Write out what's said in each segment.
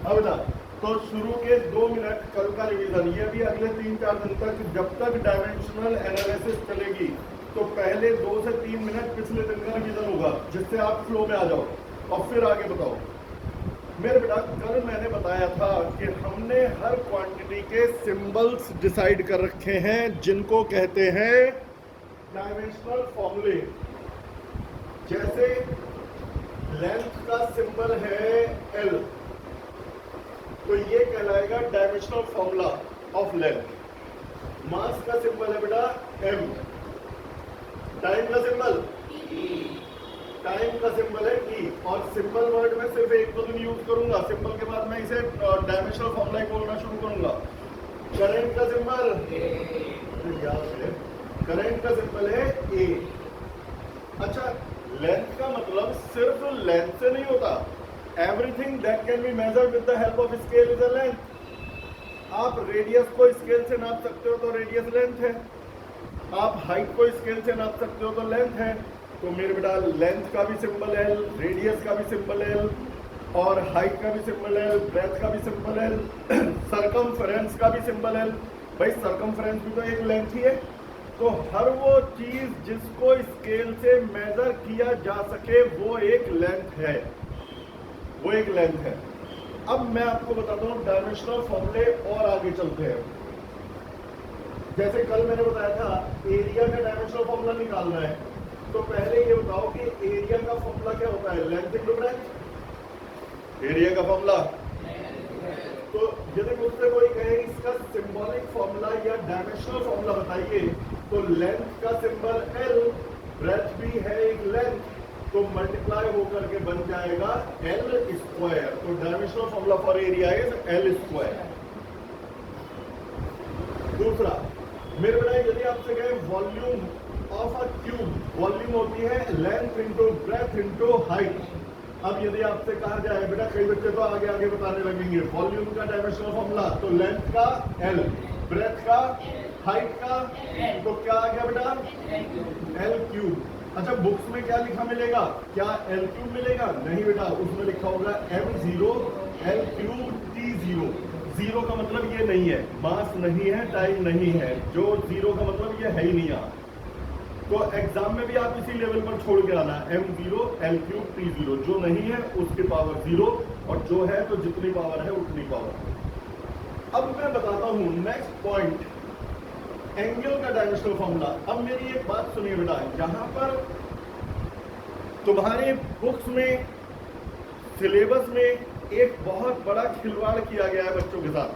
अब ना तो शुरू के 2 मिनट कल का रिवीजन, ये भी अगले 3-4 दिन तक जब तक डायमेंशनल एनालिसिस चलेगी तो पहले 2 से 3 मिनट पिछले दिन का रिवीजन होगा, जिससे आप फ्लो में आ जाओ और फिर आगे बताओ। मेरे बेटा कल मैंने बताया था कि हमने हर क्वांटिटी के सिंबल्स डिसाइड कर रखे हैं जिनको कहते हैं डायमेंशनल फॉर्मूले। जैसे लेंथ का सिंबल है L, तो ये कहलाएगा डायमेंशनल फॉर्मूला ऑफ लेंथ। मास का सिंबल है बेटा M, टाइम का सिंबल टाइम का सिंबल है T, और सिंबल वर्ड में सिर्फ 1-2 दिन यूज करूंगा, सिंबल के बाद मैं इसे डायमेंशनल फॉर्मूला ही बोलना शुरू करूंगा। करंट का सिंबल करंट का सिंबल है A। अच्छा, लेंथ का मतलब सिर्फ लेंथ से नहीं होता, everything that can be measured with the help of scale is a length. आप रेडियस को स्केल से नाप सकते हो तो रेडियस लेंथ है, आप हाइट को स्केल से नाप सकते हो तो लेंथ है। तो मेरे बेटा लेंथ का भी सिंबल L, रेडियस का भी सिंबल L, और हाइट का भी सिंबल L, ब्रेथ का भी सिंबल L, सरकमफेरेंस का भी सिंबल L। भाई सरकमफेरेंस भी तो एक लेंथ ही है। तो हर वो चीज जिसको स्केल से मेजर किया जा सके वो एक लेंथ है, वो एक लेंथ है। अब मैं आपको बताता हूँ डायमेंशनल फॉर्मूले और आगे चलते हैं। जैसे कल मैंने बताया था एरिया का डायमेंशनल फॉर्मूला निकालना है, तो पहले ये बताओ कि एरिया का फॉर्मूला क्या होता है? Length into breadth. एरिया का फॉर्मूला, तो यदि मुझसे कोई कहे इसका सिंबॉलिक फॉर्मूला या डायमेंशनल फॉर्मूला बताइए, तो लेंथ का सिंबल L, ब्रेथ भी है एक लेंथ, तो मल्टीप्लाई होकर के बन जाएगा L स्क्वायर। तो dimensional formula for area is L square. दूसरा, मेरे बेटा यदि आपसे कहे volume of a cube, volume होती है length into breadth into height. अब यदि आपसे कहा जाए, बेटा कई बच्चे तो आगे आगे बताने लगेंगे, वॉल्यूम का डायमेंशनल फॉर्मूला, तो लेंथ का L, ब्रेथ का, हाइट का, तो क्या आ गया बेटा? L cube. अच्छा, बुक्स में क्या लिखा मिलेगा? क्या L क्यूब मिलेगा? नहीं बेटा, उसमें लिखा होगा M0 L cube T0। Zero का मतलब ये नहीं है, मास नहीं है, टाइम नहीं है, जो जीरो का मतलब ये है ही नहीं। यहाँ तो एग्जाम में भी आप इसी लेवल पर छोड़ के आना, M0 L क्यूब T0, जो नहीं है उसकी पावर 0 और जो है तो जितनी पावर है उतनी पावर। अब मैं बताता हूं नेक्स्ट पॉइंट, एंगल का डायमेंशनल फॉर्मूला। अब मेरी एक बात सुनिए बेटा, यहां पर तुम्हारे बुक्स में, सिलेबस में एक बहुत बड़ा खिलवाड़ किया गया है बच्चों के साथ।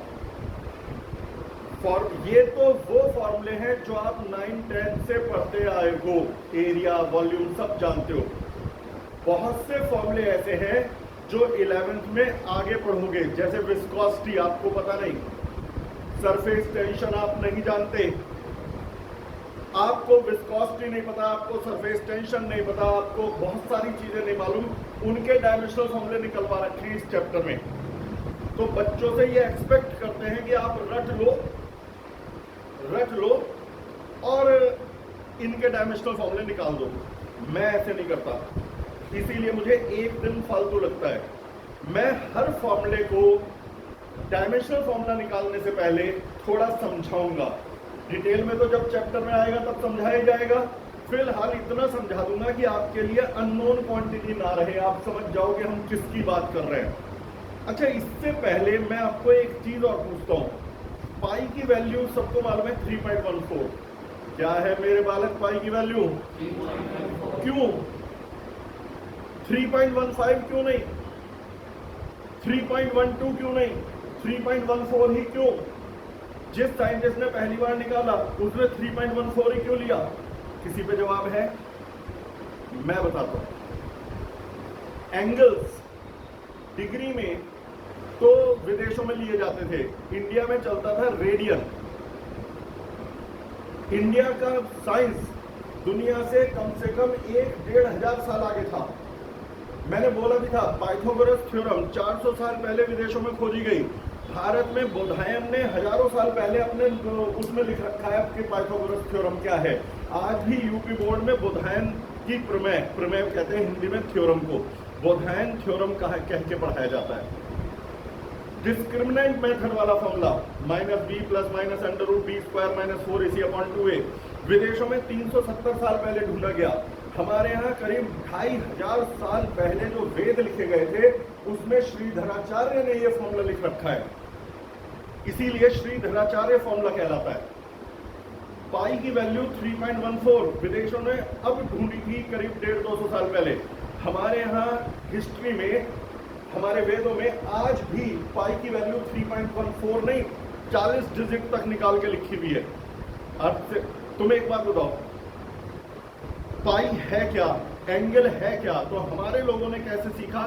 ये तो वो फॉर्मूले हैं जो आप 9-10 से पढ़ते आए हो, एरिया वॉल्यूम सब जानते हो। बहुत से फॉर्मूले ऐसे हैं जो 11th में आगे पढ़ोगे, जैसे विस्कोसिटी आपको पता नहीं, सरफेस टेंशन आप नहीं जानते, आपको विस्कोसिटी नहीं पता, आपको सरफेस टेंशन नहीं पता, आपको बहुत सारी चीजें नहीं मालूम, उनके डायमेंशनल फॉर्मूले निकलवा रखे हैं इस चैप्टर में। तो बच्चों से ये एक्सपेक्ट करते हैं कि आप रट लो और इनके डायमेंशनल फॉर्मूले निकाल दो। मैं ऐसे नहीं करता, इसीलिए मुझे एक दिन फालतू लगता है। मैं हर फॉर्मूले को डायमेंशनल फॉर्मूला निकालने से पहले थोड़ा समझाऊंगा। डिटेल में तो जब चैप्टर में आएगा तब समझाया जाएगा, फिलहाल इतना समझा दूंगा कि आपके लिए अननोन क्वांटिटी ना रहे, आप समझ जाओ कि हम किसकी बात कर रहे हैं। अच्छा, इससे पहले मैं आपको एक चीज और पूछता हूं, पाई की वैल्यू सबको मालूम है 3.14। क्या है मेरे बालक पाई की वैल्यू? क्यों 3.15 क्यों नहीं? 3.12 क्यों नहीं? 3.14 ही क्यों? जिस साइंटिस्ट ने पहली बार निकाला उसने 3.14 ही क्यों लिया? किसी पे जवाब है? मैं बताता हूं। एंगल्स डिग्री में तो विदेशों में लिए जाते थे, इंडिया में चलता था रेडियन। इंडिया का साइंस दुनिया से कम 1-1.5 हजार साल आगे था। मैंने बोला भी था, पाइथागोरस थ्योरम 400 साल पहले विदेशों में खोजी गई। भारत में बोधायन ने हजारों साल पहले अपने उसमें लिख रखा है कि पाइथागोरस थ्योरम क्या है। आज भी यूपी बोर्ड में बोधायन की प्रमेय कहते हैं हिंदी में थ्योरम को, बोधायन थ्योरम कह के पढ़ाया जाता है। डिस्क्रिमिनेंट मेथड वाला formula -b plus minus under root b square minus 4ac upon 2a विदेशों में 370 साल पहले ढूंढा गया। हमारे यहाँ करीब 2500 साल पहले जो वेद लिखे गए थे उसमें श्रीधराचार्य ने यह फॉर्मूला लिख रखा है, इसीलिए श्रीधराचार्य फॉर्मूला कहलाता है। पाई की वैल्यू 3.14 विदेशों ने अब ढूंढी थी करीब 150-200 साल पहले। हमारे यहाँ हिस्ट्री में, हमारे वेदों में आज भी पाई की वैल्यू 3.14 नहीं 40 डिजिट तक निकाल के लिखी हुई है। अब से तुम एक बात बताओ, पाई है क्या, एंगल है क्या? तो हमारे लोगों ने कैसे सीखा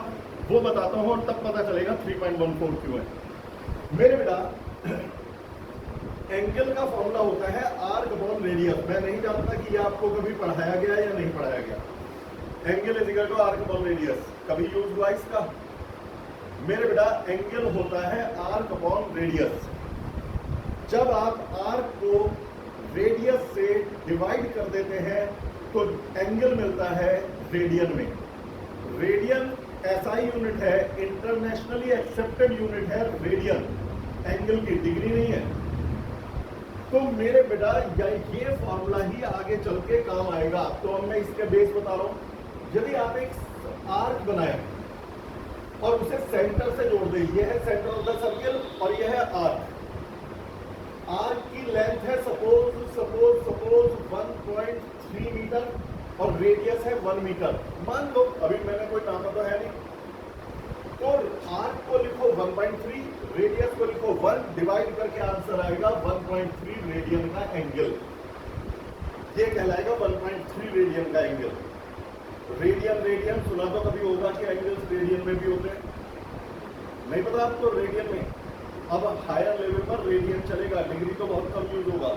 वो बताता हूं और तब पता चलेगा 3.14 क्यों है। मेरे बेटा, एंगल का फॉर्मूला होता है आर्क अपॉन रेडियस। मैं नहीं जानता कि ये आपको कभी पढ़ाया गया या नहीं पढ़ाया गया। Angle is equal to arc upon radius, कभी यूज हुआ इसका? मेरे बेटा, एंगल होता है आर्क अपॉन रेडियस। जब आप आर्क को रेडियस से डिवाइड कर देते हैं तो एंगल मिलता है रेडियन में। रेडियन ऐसा यूनिट है, इंटरनेशनली एक्सेप्टेड यूनिट है रेडियन, एंगल की डिग्री नहीं है। तो मेरे बेटा ये फॉर्मूला ही आगे चल के काम आएगा। तो अब मैं इसके बेस बता रहा हूं। यदि आप एक आर्क बनाए और उसे सेंटर से जोड़ दें, ये है सेंटर ऑफ द सर्किल और ये है आर्क। आर्क की लेंथ है सपोज 1.3 मीटर और रेडियस है 1 मीटर। मान लो, अभी मैंने कोई नापा तो है नहीं, तो आर्क को लिखो 1.3, रेडियस को लिखो 1, डिवाइड करके आंसर आएगा 1.3 रेडियन का एंगल। ये कहलाएगा 1.3 रेडियन का एंगल। रेडियन सुना तो कभी होगा कि एंगल्स रेडियन में भी होते हैं, नहीं पता आपको रेडियन में? अब हायर लेवल पर रेडियन चलेगा, डिग्री तो बहुत कम यूज होगा।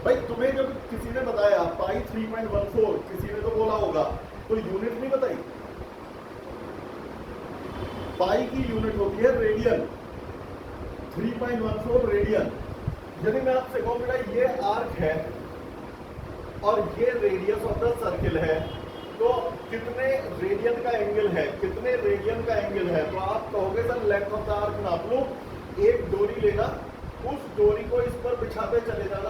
भाई तुम्हें जब किसी ने बताया पाई 3.14, किसी ने तो बोला होगा, तो यूनिट नहीं बताई। पाई की यूनिट होती है रेडियन, 3.14 रेडियन। यदि मैं आपसे कहूं बेटा ये आर्क है और ये रेडियस ऑफ द सर्किल है, तो कितने रेडियन का एंगल है, कितने रेडियन का एंगल है? तो आप कहोगे sir length of the arc नाप लो, एक डोरी लेना, उस डोरी को इस पर बिछाते चले जाना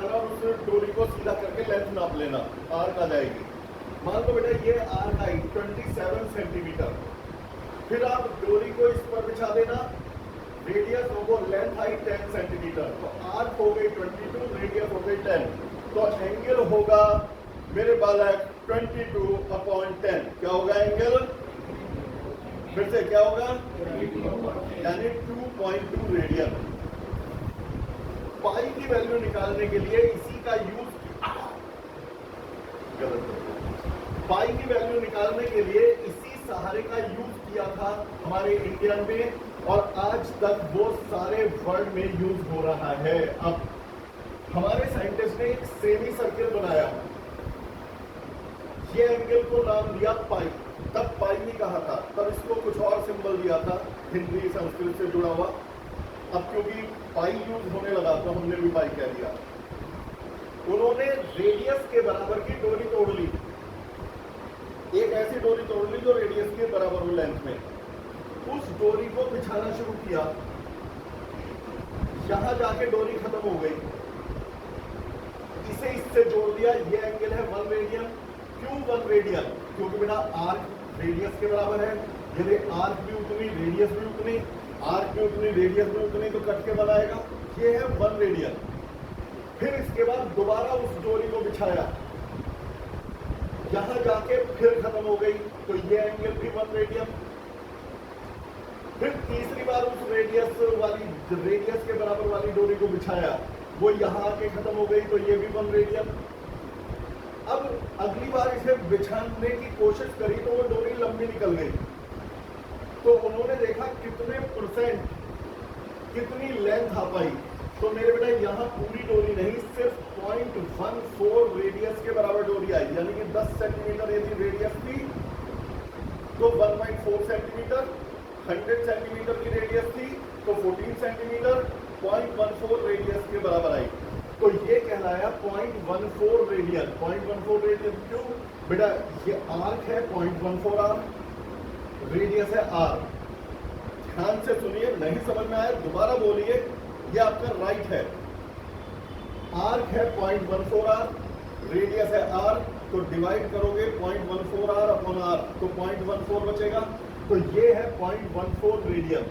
और उस डोरी को सीधा करके लेंथ नाप लेना, आर्क आ जाएगी। मान लो बेटा ये आर्क आई 27 सेंटीमीटर, फिर आप डोरी को इस पर बिछा देना, रेडियस हो लेंथ आई 10 सेंटीमीटर, तो आर्क हो गई 22, रेडियस हो गई 10, तो एंगल होगा मेरे बालक 22/10। क्या होगा एंगल? फिर से क्या होगा? यानी 2.2 रेडियन। पाई की वैल्यू निकालने के लिए इसी का यूज, पाई की वैल्यू निकालने के लिए इसी सहारे का यूज किया था हमारे इंडियन में, और आज तक वो सारे वर्ल्ड में यूज हो रहा है। अब हमारे साइंटिस्ट ने एक सेमी सर्किल बनाया, ये एंगल को नाम दिया पाई। तब पाई नहीं कहा था, तब इसको कुछ और सिंबल दिया था, हिंदी संस्कृत से जुड़ा हुआ। अब क्योंकि पाई यूज होने लगा तो हमने भी पाई कह दिया। उन्होंने रेडियस के बराबर की डोरी तोड़ ली, एक ऐसी डोरी तोड़ ली जो रेडियस के बराबर हो लेंथ में, उस डोरी को बिछाना शुरू किया, यहां जाके डोरी खत्म हो गई, इसे इससे जोड़ दिया, ये एंगल है 1 रेडियन। क्यों 1 रेडियन? क्योंकि बेटा आर्क रेडियस के बराबर है, यदि आर्क भी उतनी रेडियस भी उतनी, आर्क भी उतनी रेडियस भी उतनी, तो कट के बनाएगा, ये है 1 रेडियन। फिर इसके बाद दोबारा उस डोरी को बिछाया, यहां जाके फिर खत्म हो गई, तो ये एंगल भी 1 रेडियन। फिर तीसरी बार उस रेडियस के बराबर वाली डोरी को बिछाया, वो यहां आके खत्म हो गई, तो ये भी 1 रेडियन। अब अगली बार इसे बिछाने की कोशिश करी तो वो डोरी लंबी निकल गई, तो उन्होंने देखा कितने परसेंट, कितनी लेंथ आ पाई। तो मेरे बेटा यहाँ पूरी डोरी नहीं, सिर्फ 0.14 रेडियस के बराबर डोरी आई, यानी कि 10 सेंटीमीटर यदि रेडियस थी तो 1.4 सेंटीमीटर, 100 सेंटीमीटर की रेडियस थी तो 14 सेंटीमीटर, 0.14 रेडियस के बराबर आई। तो ये कहलाया 0.14 रेडियन। 0.14 रेडियन क्यों? बेटा ये आर्क है 0.14 आर्क, रेडियस है आर, ध्यान से सुनिए, नहीं समझ में आया दोबारा बोलिए। ये आपका राइट है, आर्क है 0.14 आर, रेडियस है आर, तो डिवाइड करोगे 0.14 आर अपॉन आर, तो 0.14 बचेगा। तो ये है 0.14 रेडियन।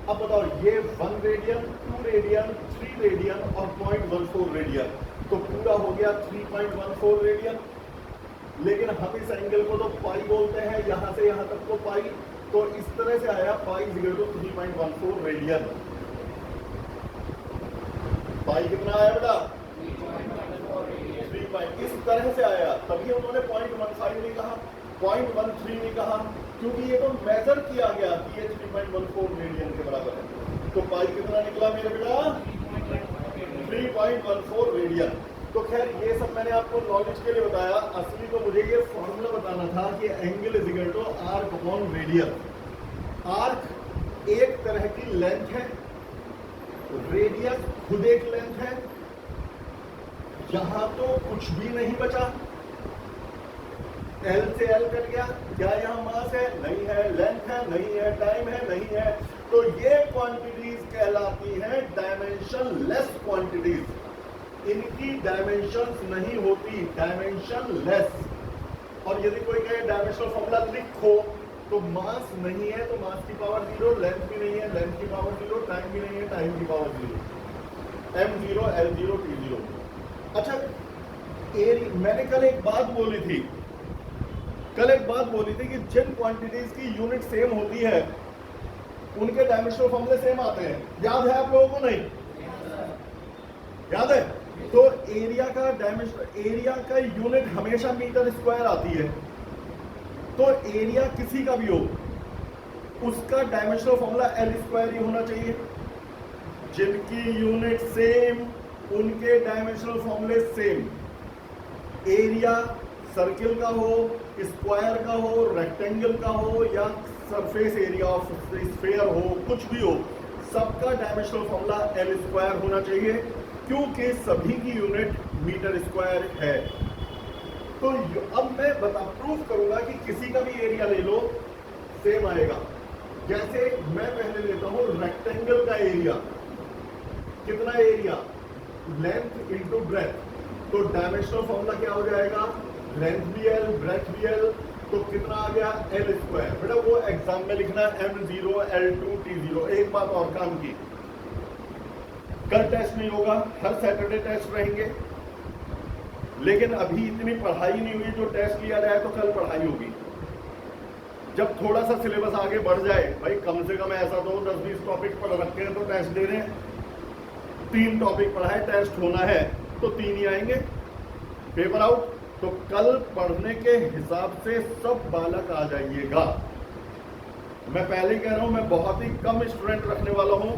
अब बताओ, ये 1 रेडियन, 2 रेडियन, 3 रेडियन और 0.14 रेडियन, तो पूरा हो गया 3.14 रेडियन। लेकिन हम इस एंगल को तो पाई बोलते हैं, यहां से यहां तक को पाई, तो इस तरह से आया पाई इक्वल टू 3.14 रेडियन। पाई कितना आया बेटा? 3. इस तरह से आया, तभी उन्होंने 0.15 नहीं कहा, 0.13 नहीं कहा, क्योंकि ये तो मेजर किया गया कि ये 3.14 रेडियन के बराबर है। तो पाई कितना निकला मेरे बेटा? 3.14 रेडियन। तो खैर ये सब मैंने आपको नॉलेज के लिए बताया, असली तो मुझे ये फॉर्मूला बताना था कि angle is equal to arc upon radian. Arc एक तरह की लेंथ है, रेडियस खुद एक लेंथ है। यहां तो कुछ भी नहीं बचा, एल से एल कट गया। क्या यहां मास है? नहीं है। लेंथ है? नहीं है। टाइम है? नहीं है। तो ये क्वांटिटीज कहलाती हैं डायमेंशन लेस क्वांटिटीज। इनकी डायमेंशंस नहीं होती, डायमेंशन लेस। और यदि कोई कहे डायमेंशनल फॉर्मूला लिखो, तो मास नहीं है तो मास की पावर 0, लेंथ भी नहीं है, लेंथ की पावर 0, टाइम भी नहीं है, टाइम की पावर 0, m0, l0, t0। अच्छा, मैंने कल एक बात बोली थी कि जिन क्वांटिटीज की यूनिट सेम होती है उनके डायमेंशनल फॉर्मूले सेम आते हैं। याद है आप लोगों को? नहीं याद है? तो एरिया का यूनिट हमेशा मीटर स्क्वायर आती है। तो एरिया किसी का भी हो, उसका डायमेंशनल फॉर्मूला एल स्क्वायर ही होना चाहिए। जिनकी यूनिट सेम उनके डायमेंशनल फॉर्मूले सेम। एरिया सर्किल का हो, स्क्वायर का हो, रेक्टेंगल का हो या सरफेस एरिया ऑफ स्फीयर हो, कुछ भी हो, सबका डायमेंशनल फॉर्मूला एल स्क्वायर होना चाहिए, क्योंकि सभी की यूनिट मीटर स्क्वायर है। तो अब मैं प्रूफ करूंगा कि किसी का भी एरिया ले लो सेम आएगा। जैसे मैं पहले लेता हूं रेक्टेंगल का एरिया। कितना एरिया? Length into breadth. तो डायमेंशनल फॉर्मूला क्या हो जाएगा? लेंथ भी एल, ब्रेथ भी एल, तो कितना आ गया? L square. बेटा वो एग्जाम में लिखना m0, l2, t0। एक बात और काम की, कल टेस्ट नहीं होगा, हर सैटरडे टेस्ट रहेंगे, लेकिन अभी इतनी पढ़ाई नहीं हुई। जो टेस्ट लिया जाए तो कल पढ़ाई होगी। जब थोड़ा सा सिलेबस आगे बढ़ जाए, भाई कम से कम ऐसा तो 10-20 टॉपिक पढ़ रखे हैं तो टेस्ट दे रहे हैं। 3 टॉपिक पढ़ाए, टेस्ट होना है तो 3 ही आएंगे, पेपर आउट। तो कल पढ़ने के हिसाब से सब बालक आ जाइएगा। मैं पहले कह रहा हूं, मैं बहुत ही कम स्टूडेंट रखने वाला हूं।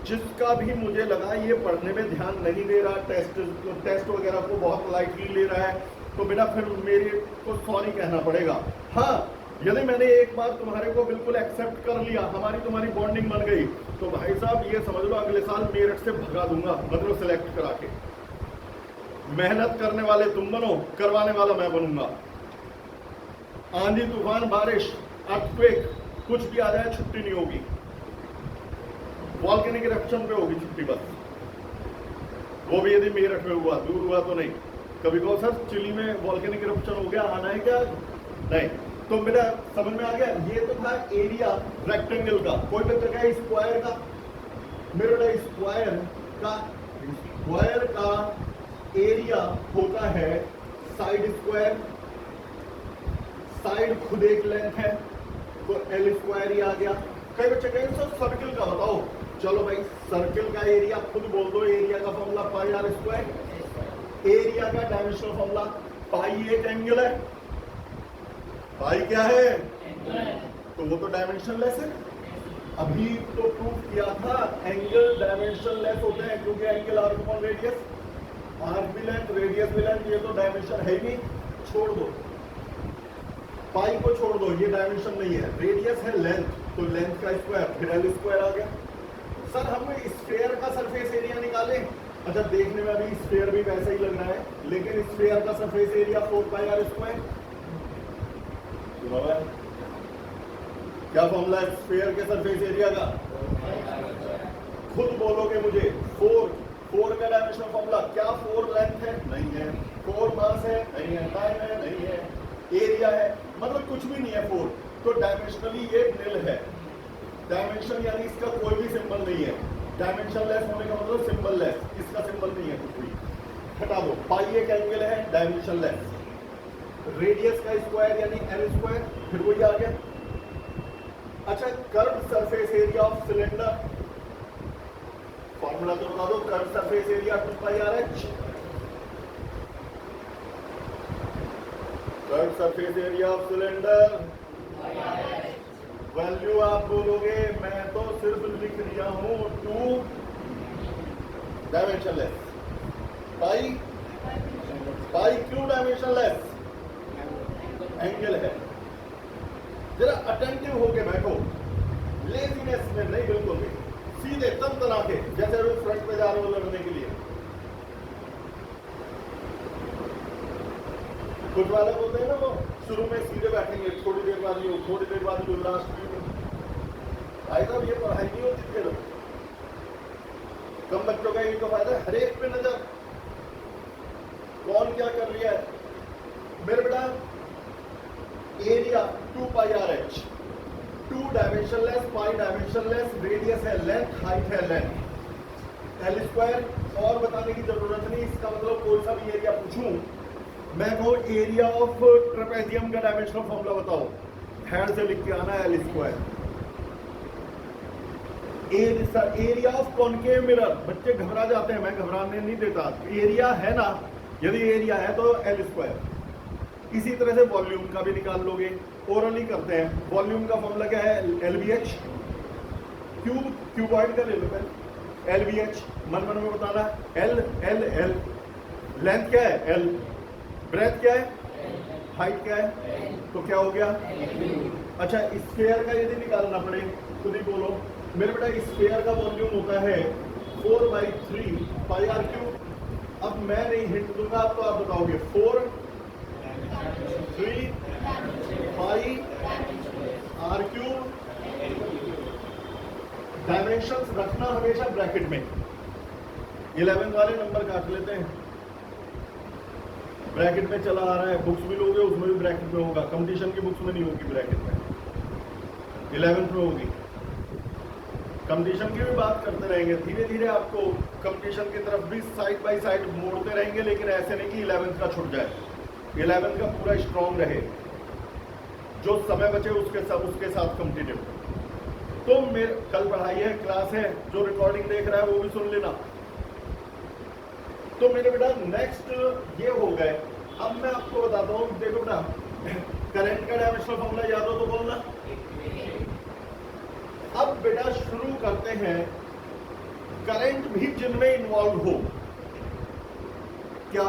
जिसका भी मुझे लगा ये पढ़ने में ध्यान नहीं दे रहा, टेस्ट वगैरह को बहुत लाइटली ले रहा है, तो बिना फिर मेरे को सॉरी कहना पड़ेगा। हाँ, यदि मैंने एक बार तुम्हारे को बिल्कुल एक्सेप्ट कर लिया, हमारी तुम्हारी बॉन्डिंग बन गई, तो भाई साहब ये समझ लो अगले साल मेरठ से भगा दूंगा, मतलब सिलेक्ट करा के। मेहनत करने वाले तुम बनो, करवाने वाला मैं बनूंगा। आंधी तूफान बारिश अर्थक्वेक कुछ भी आ जाए, छुट्टी नहीं होगी। वॉल्केनिक इरप्शन पे होगी छुट्टी बस, वो भी यदि मेरठ में हुआ, दूर हुआ तो नहीं। कभी कहो सर चिली में वॉल्केनिक इरप्शन हो गया, आना है क्या? नहीं। तो मेरा समझ में आ गया। ये तो था एरिया रेक्टेंगल का। कोई बच्चा क्या स्क्वायर का? मेरा स्क्वायर का एरिया होता है साइड स्क्वायर। साइड खुद एक लेंथ है, तो एल स्क्वायर ही आ गया। कई बच्चे कहेंगे सर सर्किल का बताओ। चलो भाई, सर्किल का एरिया खुद बोल दो। एरिया का formula pi r square. Area का डायमेंशनल फॉर्मूला पाई एक एंगल है। पाई क्या है? तो वो तो डायमेंशन लेस है। अभी तो प्रूफ किया था एंगल डायमेंशन लेस होते हैं, क्योंकि angle arc upon radius, arc भी लेंथ, रेडियस भी लेंथ, ये तो डायमेंशन है ही नहीं, छोड़ दो। पाई को छोड़ दो, ये डायमेंशन नहीं है। रेडियस है लेंथ, तो लेंथ का स्क्वायर, फिर एल स्क्वायर आ गया। सर हम स्फीयर का सरफेस एरिया निकाले। अच्छा, देखने में अभी स्फीयर भी वैसा ही लग रहा है, लेकिन स्फीयर का surface area 4 pi r square. क्या फॉर्मूला है स्फीयर के सरफेस एरिया का? खुद बोलोगे मुझे। 4 का डायमेंशनल फॉर्मूला क्या? 4 लेंथ है? नहीं है। 4 मास है? नहीं है। टाइम है? नहीं है। एरिया है? मतलब कुछ भी नहीं है 4, तो डायमेंशनली ये निल है। डायमेंशन यानी इसका कोई भी सिंबल नहीं है। डायमेंशन लेस होने का मतलब सिंबल लेस, इसका सिंबल नहीं है कुछ भी, हटा दो। पाई एक एंगल है डायमेंशन लेस। रेडियस का स्क्वायर यानी एल स्क्वायर, फिर वही आ गया। अच्छा, curve surface area of cylinder, formula तो बता दो। Curve surface area 2πr(h). Curve surface area of cylinder value आप बोलोगे, मैं तो सिर्फ लिख दिया हूं 2 डायमेंशन लेस। पाई क्यों डायमेंशन लेस? एंगल है। जरा अटेंटिव होके बैठो, लेजीनेस में नहीं, बिल्कुल भी सीधे तन तना के, जैसे लोग फ्रंट पे जा रहे हो लड़ने के लिए। कुछ वाले बोलते हैं ना, वो शुरू में सीधे बैठेंगे, थोड़ी देर बाद ये, थोड़ी देर बाद जो लास्ट में। भाई साहब, ये पढ़ाई नहीं होती थी लोग। कम बच्चों का ये तो फायदा है, हर एक पे नजर, कौन क्या कर लिया है। मेरे बेटा, एरिया 2πr(h), 2 डायमेंशन लेस, पाई डायमेंशन लेस, रेडियस है लेंथ, हाइट है लेंथ, एल स्क्वायर। और बताने की जरूरत नहीं, इसका मतलब कोई सा भी एरिया पूछूं, मैं कहूं एरिया ऑफ ट्रेपेजियम का डायमेंशनल फॉर्मूला बताओ, हैंड से लिख के आना है L square. Area of concave mirror, बच्चे घबरा जाते हैं, मैं घबराने नहीं देता। एरिया है ना, यदि एरिया है तो एल स्क्वायर। इसी तरह से वॉल्यूम का भी निकाल लोगे, ओरली करते हैं। वॉल्यूम का फॉर्मूला क्या है? LVH। क्यूबॉइड का ले लो पहले, LVH मन मन में बताना। L लेंथ क्या है? L। ब्रेथ क्या है? हाइट क्या है? तो क्या हो गया? अच्छा, स्फीयर का यदि निकालना पड़े, खुद ही बोलो मेरे बेटा। स्फीयर का वॉल्यूम होता है 4/3πr3। अब मैं नहीं हिंट दूंगा, तो आप बताओगे 4 3 πr3। डायमेंशंस रखना हमेशा ब्रैकेट में। 11 वाले नंबर काट लेते हैं, ब्रैकेट में चला आ रहा है। बुक्स भी लोगे, उसमें भी ब्रैकेट में होगा। कंपटीशन की बुक्स में नहीं होगी ब्रैकेट में, 11th में होगी। कंपटीशन की भी बात करते रहेंगे, धीरे धीरे आपको कंपटीशन की तरफ भी साइड बाय साइड मोड़ते रहेंगे, लेकिन ऐसे नहीं कि 11th का छूट जाए। 11th का पूरा स्ट्रॉन्ग रहे, जो समय बचे उसके साथ कंटिन्यू। तो मेरे कल पढ़ाई है, क्लास है, जो रिकॉर्डिंग देख रहा है वो भी सुन लेना। तो मेरे बेटा नेक्स्ट ये हो गए। अब मैं आपको बताता हूँ, देखो बेटा, करंट का डायमेंशनल फॉर्मूला याद हो तो बोलना। अब बेटा शुरू करते हैं, करंट भी जिनमें इन्वॉल्व हो। क्या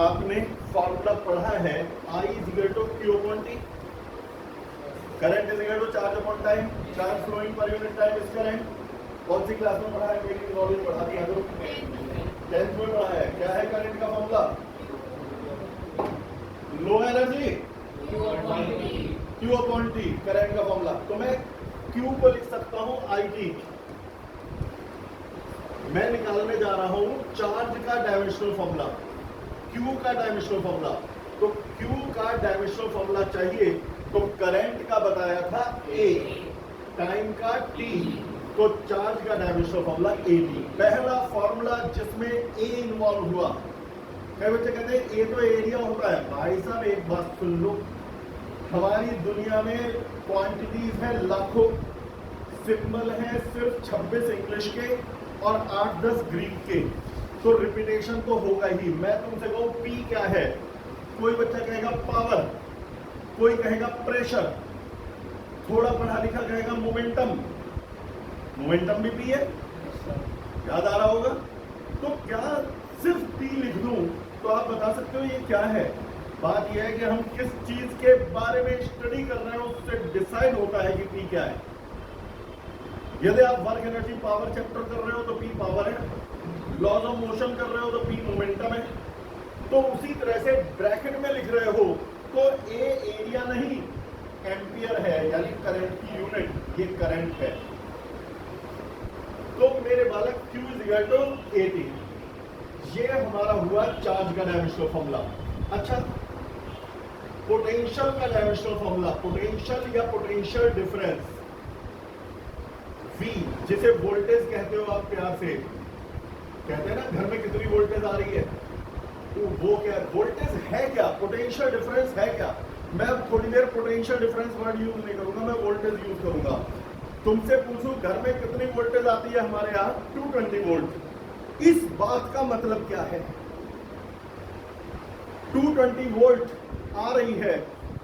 आपने फॉर्मूला पढ़ा है? I = Q/T। Current = charge upon time, charge flowing per unit time is current. कौन सी क्लास में पढ़ा है? मेरी नॉलेज बढ़ा दिया तो 10th में पढ़ा है। क्या है करंट का formula? Low energy Q/T, current का फॉर्मूला। तो मैं Q को लिख सकता हूं IT। मैं निकालने जा रहा हूं चार्ज का डायमेंशनल फॉर्मूला, Q का डायमेंशनल फॉर्मूला। तो Q का डायमेंशनल फॉर्मूला चाहिए, तो करंट का बताया था A, टाइम का T, तो चार्ज का डायमेंशनल फॉर्मूला AT। पहला फॉर्मूला जिसमें A इन्वॉल्व हुआ। कई बच्चे कहते हैं A तो एरिया होता है। भाई साहब एक बात सुन लो, हमारी दुनिया में क्वांटिटीज है लाखों, सिंबल है सिर्फ 26 इंग्लिश के और 8-10 ग्रीक के, तो रिपीटेशन तो होगा ही। मैं तुमसे कहूं P क्या है? कोई बच्चा कहेगा पावर, कोई कहेगा प्रेशर, थोड़ा पढ़ा लिखा कहेगा मोमेंटम। मोमेंटम भी P है, याद आ रहा होगा। तो क्या सिर्फ P लिख दूं तो आप बता सकते हो ये क्या है? बात यह है कि हम किस चीज के बारे में स्टडी कर रहे हैं, उससे डिसाइड होता है कि P क्या है। यदि आप वर्क एनर्जी पावर चैप्टर कर रहे हो तो P पावर है, लॉज ऑफ मोशन कर रहे हो तो P मोमेंटम है। तो उसी तरह से ब्रैकेट में लिख रहे हो तो A एरिया नहीं, एम्पियर है, यानी करंट की यूनिट, ये करंट है। तो मेरे बालक Q इज इक्वल टू 80, ये हमारा हुआ चार्ज का डायमेंशनल फॉर्मूला। अच्छा, पोटेंशियल का डायमेंशनल फॉर्मूला, पोटेंशियल या पोटेंशियल डिफरेंस V, जिसे वोल्टेज कहते हो आप प्यार से, कहते हैं ना घर में कितनी वोल्टेज आ रही है, तो वो क्या वोल्टेज है, क्या पोटेंशियल डिफरेंस है क्या। मैं अब थोड़ी देर पोटेंशियल डिफरेंस वर्ड यूज नहीं करूंगा, मैं वोल्टेज यूज करूंगा। तुमसे पूछूं घर में कितनी वोल्टेज आती है हमारे यहाँ, 220 वोल्ट। इस बात का मतलब क्या है, 220 वोल्ट आ रही है।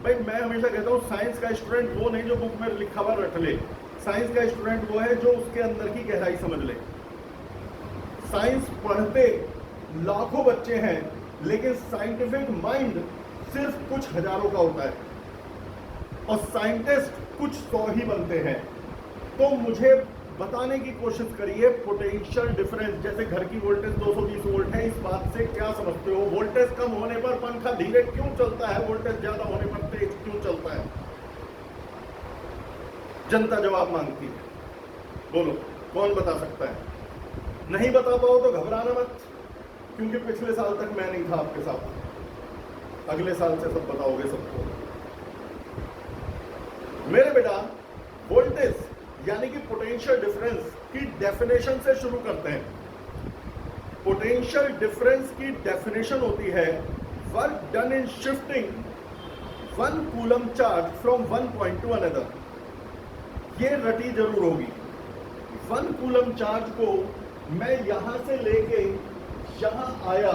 भाई मैं हमेशा कहता हूं साइंस का स्टूडेंट वो नहीं जो बुक में लिखा हुआ रट ले, साइंस का स्टूडेंट वो है जो उसके अंदर की गहराई समझ ले। साइंस पढ़ते लाखों बच्चे हैं, लेकिन साइंटिफिक माइंड सिर्फ कुछ हजारों का होता है और साइंटिस्ट कुछ 100 ही बनते हैं। तो मुझे बताने की कोशिश करिए पोटेंशियल डिफरेंस, जैसे घर की वोल्टेज 220 वोल्ट है, इस बात से क्या समझते हो, वोल्टेज कम होने पर पंखा धीरे क्यों चलता है, वोल्टेज ज्यादा होने पर तेज क्यों चलता है। जनता जवाब मांगती है, बोलो कौन बता सकता है। नहीं बता पाओ तो घबराना मत, क्योंकि पिछले साल तक मैं नहीं था आपके साथ, अगले साल से सब बताओगे सबको। मेरे बेटा वोल्टेज यानी कि पोटेंशियल डिफरेंस की डेफिनेशन से शुरू करते हैं। पोटेंशियल डिफरेंस की डेफिनेशन होती है work done in shifting 1 coulomb charge from 1 point two another. ये रटी जरूर होगी। 1 कूलम चार्ज को मैं यहां से लेके यहां आया,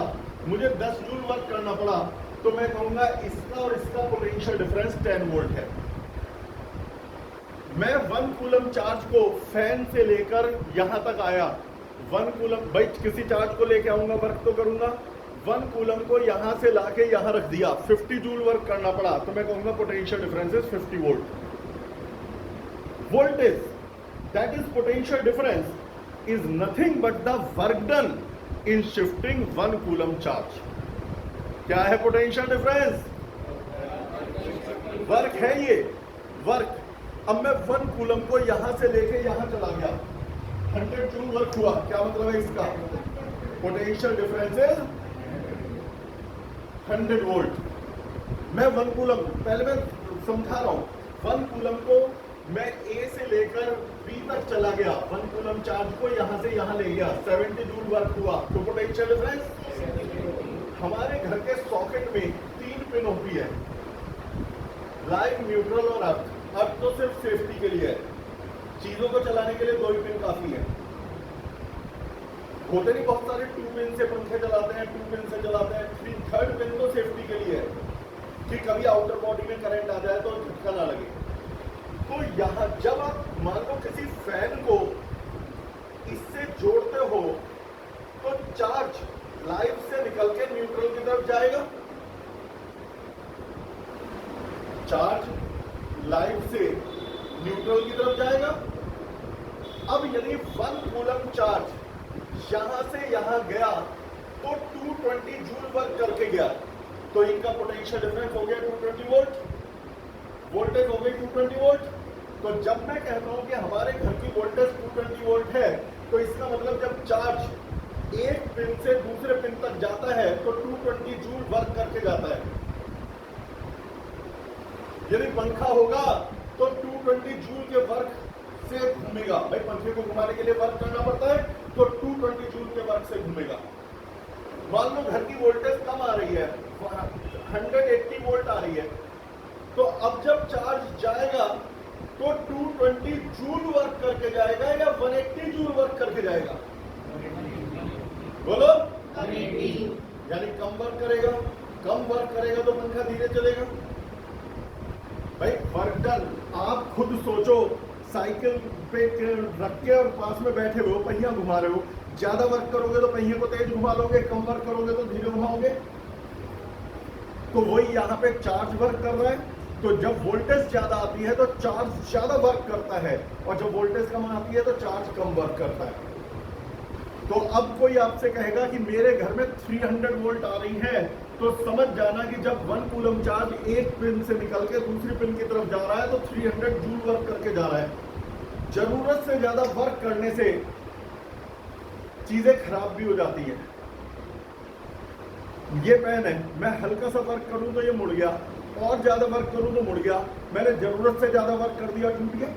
मुझे 10 जूल वर्क करना पड़ा, तो मैं कहूंगा इसका और इसका पोटेंशियल डिफरेंस 10 वोल्ट है। मैं 1 कूलम चार्ज को फैन से लेकर यहां तक आया, 1 कूलम, भाई किसी चार्ज को लेके आऊंगा वर्क तो करूंगा, 1 कूलम को यहां से लाके यहां रख दिया, 50 जूल वर्क करना पड़ा, तो मैं कहूंगा potential difference is 50 volt. Voltage that is potential difference is nothing but the work done in shifting 1 coulomb charge. क्या है पोटेंशियल डिफरेंस, वर्क है ये वर्क। अब मैं 1 कूलम को यहां से लेके यहां चला गया, 100 जूल वर्क हुआ, क्या मतलब है इसका, पोटेंशियल डिफरेंस इज 100 वोल्ट। मैं 1 कूलम, पहले मैं समझा रहा हूं, 1 कूलम को मैं ए से लेकर बी तक चला गया, 1 कूलम चार्ज को यहां से यहां ले गया, 70 जूल वर्क हुआ, तो पोटेंशियल डिफरेंस। हमारे घर के सॉकेट में 3 पिन होती है, लाइट, न्यूट्रल और अर्थ। अर्थ तो सिर्फ सेफ्टी के लिए है, चीजों को चलाने के लिए 2 ही पिन काफी है। होते नहीं बहुत सारे 2 पिन से पंखे चलाते हैं, 2 पिन से चलाते हैं, 3rd पिन तो सेफ्टी के लिए है कि कभी आउटर बॉडी में करंट आ जाए तो झटका ना लगे। तो यहां जब आप मान लो किसी फैन को इससे जोड़ते हो तो चार्ज लाइव से निकल के न्यूट्रल की तरफ जाएगा, चार्ज लाइव से न्यूट्रल की तरफ जाएगा। अब यदि 1 कूलम चार्ज यहां से यहां गया तो 220 जूल वर्क करके गया, तो इनका पोटेंशियल डिफरेंस हो गया 220 वोल्ट, वोल्टेज हो गई 220 वोल्ट। तो जब मैं कहता हूं कि हमारे घर की वोल्टेज 220 वोल्ट है, तो इसका मतलब जब चार्ज एक पिन से दूसरे पिन तक जाता है तो 220 जूल वर्क करके जाता है। यदि पंखा होगा तो 220 जूल के वर्क से घूमेगा, भाई पंखे को घुमाने के लिए वर्क करना पड़ता है, तो 220 जूल के वर्क से घूमेगा। मान लो घर की वोल्टेज कम आ रही है, 180 वोल्ट आ रही है, तो अब जब चार्ज जाएगा तो 220 जूल वर्क करके जाएगा या 180 जूल वर्क करके जाएगा, बोलो 180, यानी कम वर्क करेगा। कम वर्क करेगा तो पंखा धीरे चलेगा। भाई वर्क डन, आप खुद सोचो, साइकिल पे रख के और पास में बैठे हुए हो, पहिया घुमा रहे हो, ज्यादा वर्क करोगे तो पहिए को तेज घुमा लोगे, कम वर्क करोगे तो धीरे घुमाओगे। तो वही यहाँ पे चार्ज वर्क कर रहा है, तो जब वोल्टेज ज्यादा आती है तो चार्ज ज्यादा वर्क करता है, और जब वोल्टेज कम आती है तो चार्ज कम वर्क करता है। तो अब कोई आपसे कहेगा कि मेरे घर में 300 वोल्ट आ रही है, तो समझ जाना कि जब 1 कूलम चार्ज एक पिन से निकल के दूसरी पिन की तरफ जा रहा है तो 300 जूल वर्क करके जा रहा है। जरूरत से ज्यादा वर्क करने से चीजें खराब भी हो जाती है। ये पेन है, मैं हल्का सा वर्क करूं तो ये मुड़ गया, और ज्यादा वर्क करूं तो मुड़ गया। मैंने जरूरत से ज्यादा वर्क कर दिया, टूट गया।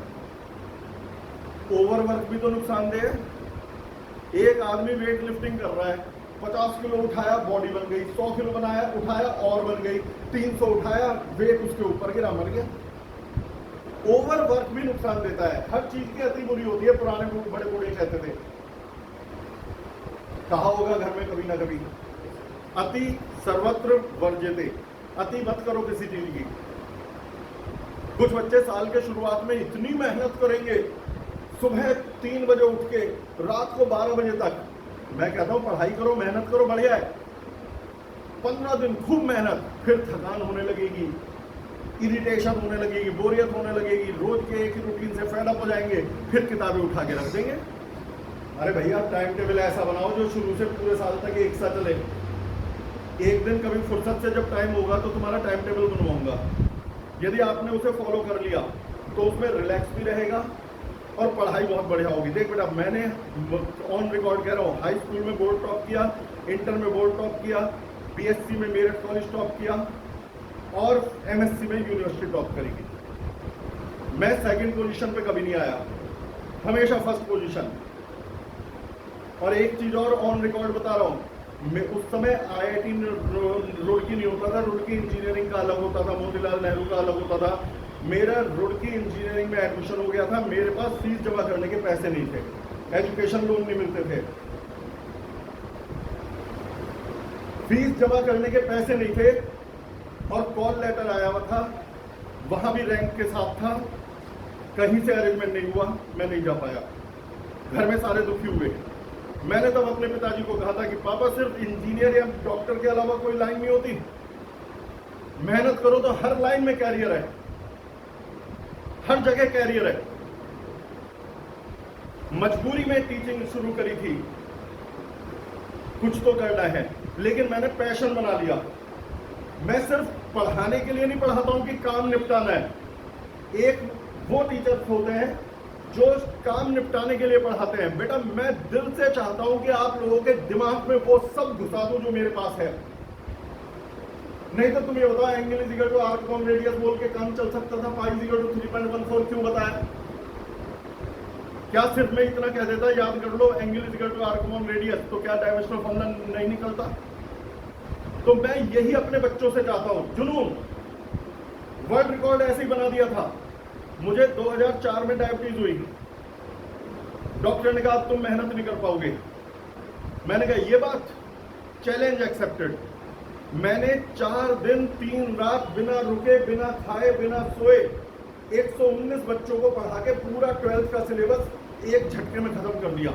ओवर वर्क भी तो नुकसानदेह है। एक आदमी वेट लिफ्टिंग कर रहा है, 50 किलो उठाया, बॉडी बन गई, 100 किलो बनाया, उठाया और बन गई, 300 उठाया, वेट उसके ऊपर गिरा, मर गया। ओवर वर्क भी नुकसान देता है। हर चीज की अति बुरी होती है, पुराने बड़े बूढ़े कहते थे। कहा होगा घर में कभी ना कभी, अति सर्वत्र वर्ज्यते, अति मत करो किसी चीज की। कुछ बच्चे साल के शुरुआत में इतनी मेहनत करेंगे, सुबह 3 बजे उठ के रात को 12 बजे तक। मैं कहता हूं पढ़ाई करो, मेहनत करो, बढ़िया है। 15 दिन खूब मेहनत, फिर थकान होने लगेगी, इरिटेशन होने लगेगी, बोरियत होने लगेगी, रोज के एक ही रूटीन से फेड अप हो जाएंगे, फिर किताबें उठा के रख देंगे। अरे भैया, टाइम टेबल ऐसा बनाओ जो शुरू से पूरे साल तक एक साथ चले। एक दिन कभी फुर्सत से जब टाइम होगा तो तुम्हारा टाइम टेबल बनवाऊंगा। यदि आपने उसे फॉलो कर लिया तो उसमें रिलैक्स भी रहेगा और पढ़ाई बहुत बढ़िया होगी। देख बेटा, मैंने ऑन रिकॉर्ड कह रहा हूँ, हाई स्कूल में बोर्ड टॉप किया, इंटर में बोर्ड टॉप किया, बीएससी में मेरठ कॉलेज टॉप किया और एमएससी में यूनिवर्सिटी टॉप करेगी। मैं सेकंड पोजीशन पे कभी नहीं आया, हमेशा फर्स्ट पोजीशन। और एक चीज और ऑन रिकॉर्ड बता रहा हूँ, मैं उस समय आईआईटी रुड़की नहीं होता था, रुड़की इंजीनियरिंग का अलग होता था, मोतीलाल नेहरू का अलग होता था। मेरा रुड़की इंजीनियरिंग में एडमिशन हो गया था, मेरे पास फीस जमा करने के पैसे नहीं थे, एजुकेशन लोन नहीं मिलते थे, फीस जमा करने के पैसे नहीं थे, और कॉल लेटर आया हुआ था, वहां भी रैंक के साथ था, कहीं से अरेंजमेंट नहीं हुआ, मैं नहीं जा पाया। घर में सारे दुखी हुए। मैंने तब अपने पिताजी को कहा था कि पापा, सिर्फ इंजीनियर या डॉक्टर के अलावा कोई लाइन नहीं होती, मेहनत करो तो हर लाइन में कैरियर है, हर जगह कैरियर है। मजबूरी में टीचिंग शुरू करी थी, कुछ तो करना है, लेकिन मैंने पैशन बना लिया। मैं सिर्फ पढ़ाने के लिए नहीं पढ़ाता हूं कि काम निपटाना है। एक वो टीचर्स होते हैं जो काम निपटाने के लिए पढ़ाते हैं। बेटा, मैं दिल से चाहता हूं कि आप लोगों के दिमाग में वो सब घुसा दूं जो मेरे पास है। नहीं तो तुम ये बताओ, angle is equal to arc कॉम रेडियस बोल के काम चल सकता था, पाई इज इक्वल टू 3.14 क्यों बताया? क्या सिर्फ मैं इतना कह देता याद कर लो angle is equal to arc कॉम रेडियस, तो क्या डायमेंशनल फॉर्मूला नहीं निकलता? तो मैं यही अपने बच्चों से चाहता हूं, जुनून। वर्ल्ड रिकॉर्ड ऐसे ही बना दिया था। मुझे 2004 में डायबिटीज हुई, डॉक्टर ने कहा तुम मेहनत नहीं कर पाओगे। मैंने कहा ये बात, चैलेंज एक्सेप्टेड। मैंने 4 दिन 3 रात बिना रुके, बिना खाए, बिना सोए 119 बच्चों को पढ़ा के पूरा 12th का सिलेबस एक झटके में खत्म कर दिया।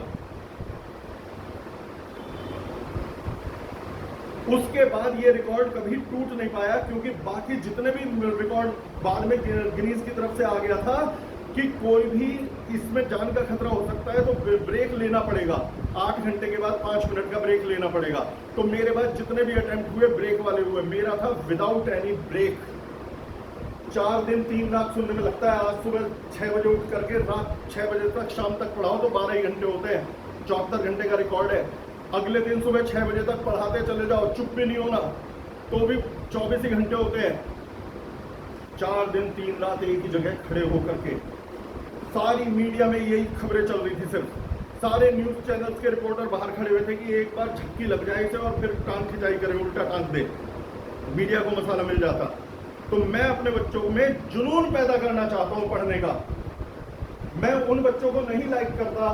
उसके बाद ये रिकॉर्ड कभी टूट नहीं पाया, क्योंकि बाकी जितने भी रिकॉर्ड बाद में गिनीज की तरफ से आ गया था कि कोई भी इसमें जान का खतरा हो सकता है तो ब्रेक लेना पड़ेगा, 8 घंटे के बाद 5 मिनट का ब्रेक लेना पड़ेगा। तो मेरे बाद जितने भी अटेम्प्ट हुए ब्रेक वाले हुए, मेरा था विदाउट एनी ब्रेक। 4 दिन 3 रात सुनने में लगता है, आज सुबह 6 बजे उठ करके रात 6 बजे तक शाम तक पढ़ाओ तो 12 ही घंटे होते हैं, 74 घंटे का रिकॉर्ड है। अगले दिन सुबह 6 बजे तक पढ़ाते चले जाओ, चुप भी नहीं होना, तो भी 24 ही घंटे होते हैं। 4 दिन 3 रात एक ही जगह खड़े होकर के, सारी मीडिया में यही खबरें चल रही थी। सिर्फ सारे न्यूज चैनल्स के रिपोर्टर बाहर खड़े हुए थे कि एक बार झक्की लग जाए इसे और फिर टांग खिंचाई करे, उल्टा टांग दे, मीडिया को मसाला मिल जाता। तो मैं अपने बच्चों में जुनून पैदा करना चाहता हूं पढ़ने का। मैं उन बच्चों को नहीं लाइक करता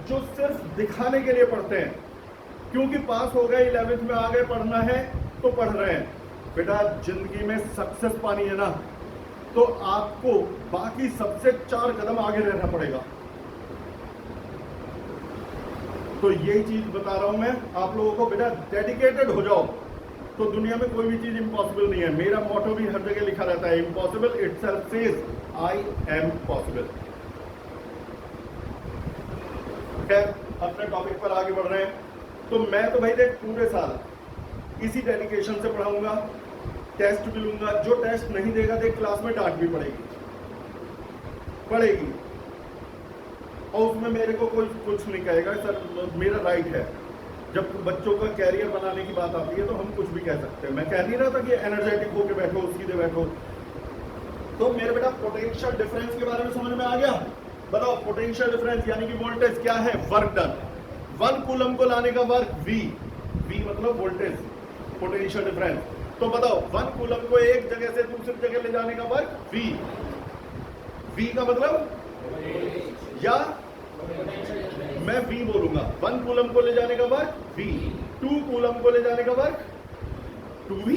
जो सिर्फ दिखाने के लिए पढ़ते हैं, क्योंकि पास हो गए, 11th में आ गए, पढ़ना है तो पढ़ रहे हैं। बेटा, जिंदगी में सक्सेस पानी है ना, तो आपको बाकी सबसे 4 कदम आगे रहना पड़ेगा। तो यही चीज बता रहा हूं मैं आप लोगों को, बेटा डेडिकेटेड हो जाओ तो दुनिया में कोई भी चीज इम्पॉसिबल नहीं है। मेरा मोटो भी हर जगह लिखा रहता है, impossible itself says I am possible. खैर, अपने टॉपिक पर आगे बढ़ रहे हैं। तो मैं तो भाई देख पूरे साल इसी डेडिकेशन से पढ़ाऊंगा, टेस्ट भी लूंगा। जो टेस्ट नहीं देगा देख क्लास में डांट भी पड़ेगी और उसमें मेरे को कोई कुछ नहीं कहेगा, सर मेरा राइट है। जब बच्चों का कैरियर बनाने की बात आती है तो हम कुछ भी कह सकते हैं। मैं कह नहीं रहा था कि एनर्जेटिक होके बैठो, सीधे बैठो। तो मेरे बेटा पोटेंशियल डिफरेंस के बारे में समझ में आ गया? बताओ पोटेंशियल डिफरेंस यानी कि वोल्टेज क्या है? Work done. 1 कूलम को लाने का वर्क V मतलब वोल्टेज, पोटेंशियल डिफरेंस। तो बताओ 1 कूलम को एक जगह से दूसरी जगह ले जाने का वर्क V का मतलब, या मैं V बोलूंगा, 1 कूलम को ले जाने का वर्क V, 2 कूलम को ले जाने का वर्क 2V,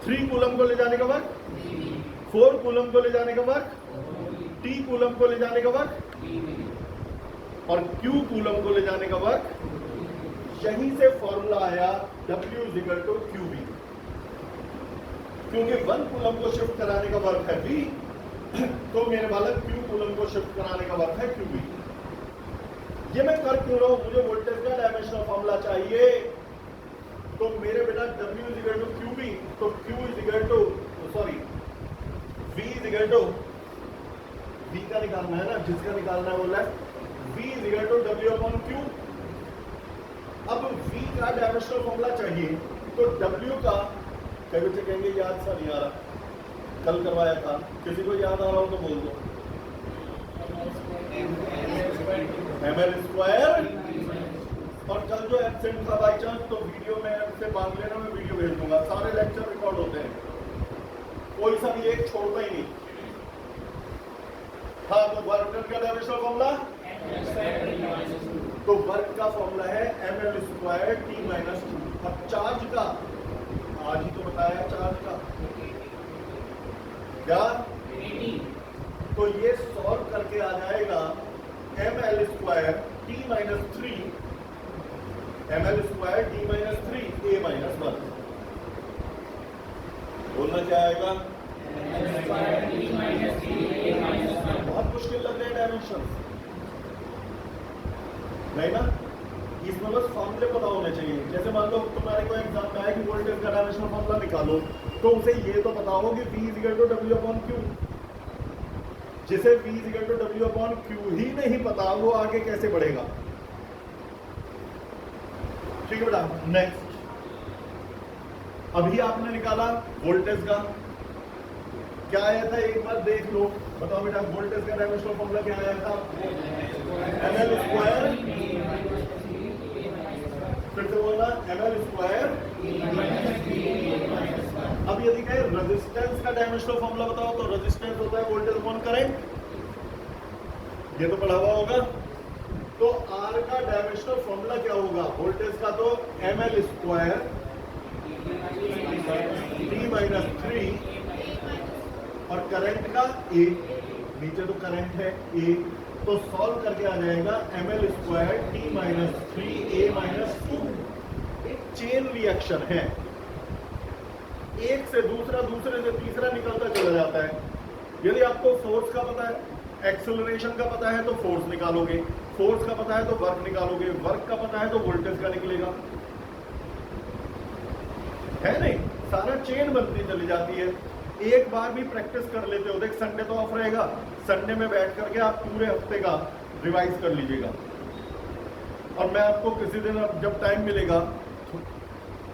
3 कूलम को ले जाने का वर्क 4 कूलम को ले जाने का वर्क T कूलम को ले जाने का वर्क और Q कूलम को ले जाने का वर्क। यहीं से फॉर्मूला आया W = QV, क्योंकि 1 कूलम को शिफ्ट कराने का वर्क है V, तो मेरे बालक Q कूलम को शिफ्ट कराने का वर्क है QV। ये मैं कर क्यों रहा हूं? मुझे वोल्टेज का डायमेंशनल फॉर्मूला चाहिए। तो मेरे बेटा W = QV, तो V का निकालना है ना, जिसका निकालना है वो लेफ्ट। V = W/Q। अब V का डायमेंशनल फॉर्मूला चाहिए, तो W का, कई बच्चे कहेंगे याद सा नहीं आ रहा, कल करवाया था, किसी को याद आ रहा हो तो बोल दो। ml²। और कल जो एब्सेंट था बाई चांस तो वीडियो में से मांग लेना, मैं वीडियो भेज दूंगा। सारे लेक्चर रिकॉर्ड होते हैं, कोई सा भी एक छोड़ता ही नहीं। हाँ, तो वर्क का डायमेंशनल फॉर्मूला, तो वर्क का फॉर्मूला है ml² T-2। अब चार्ज का आज ही तो बताया, चार्ज का क्या, तो ये सॉल्व करके आ जाएगा ml² T-3, ml² T-3 A-1। बोलना क्या आएगा? बहुत मुश्किल लग रहे हैं डायमेंशन, नहीं ना? इसमें बस फॉर्मूले पता होने चाहिए। जैसे मान लो तुम्हारे को एग्जाम में आया कि वोल्टेज का डायमेंशनल फॉर्मूला निकालो, तो उसे ये तो पता हो कि V = W/Q। जिसे V = W/Q ही नहीं पता, वो आगे कैसे बढ़ेगा? ठीक है बेटा, नेक्स्ट। अभी आपने निकाला वोल्टेज का, क्या आया था एक बार देख लो। बताओ बेटा, वोल्टेज का डायमेंशनल फॉर्मूला क्या आया था? ml², फिर से बोलना ml²। अब यदि कहे रेजिस्टेंस का डायमेंशनल फॉर्मूला बताओ, तो रेजिस्टेंस होता है वोल्टेज अपॉन करंट, ये तो पढ़ा हुआ होगा। तो R का डायमेंशनल फॉर्मूला क्या होगा? वोल्टेज का तो ml² T-3 और करंट का A, नीचे तो करंट है A, तो सॉल्व करके आ जाएगा ml² T-3 A-2। एक चेन रिएक्शन है, एक से दूसरा, दूसरे से तीसरा निकलता चला जाता है। यदि आपको फोर्स का पता है, एक्सेलरेशन का पता है तो फोर्स निकालोगे, फोर्स का पता है तो वर्क निकालोगे, वर्क का पता है तो वोल्टेज का निकलेगा, है नहीं? सारा चेन बनती चली जाती है। एक बार भी प्रैक्टिस कर लेते हो, देख संडे तो ऑफ रहेगा, संडे में बैठ करके आप पूरे हफ्ते का रिवाइज कर लीजिएगा। और मैं आपको किसी दिन जब टाइम मिलेगा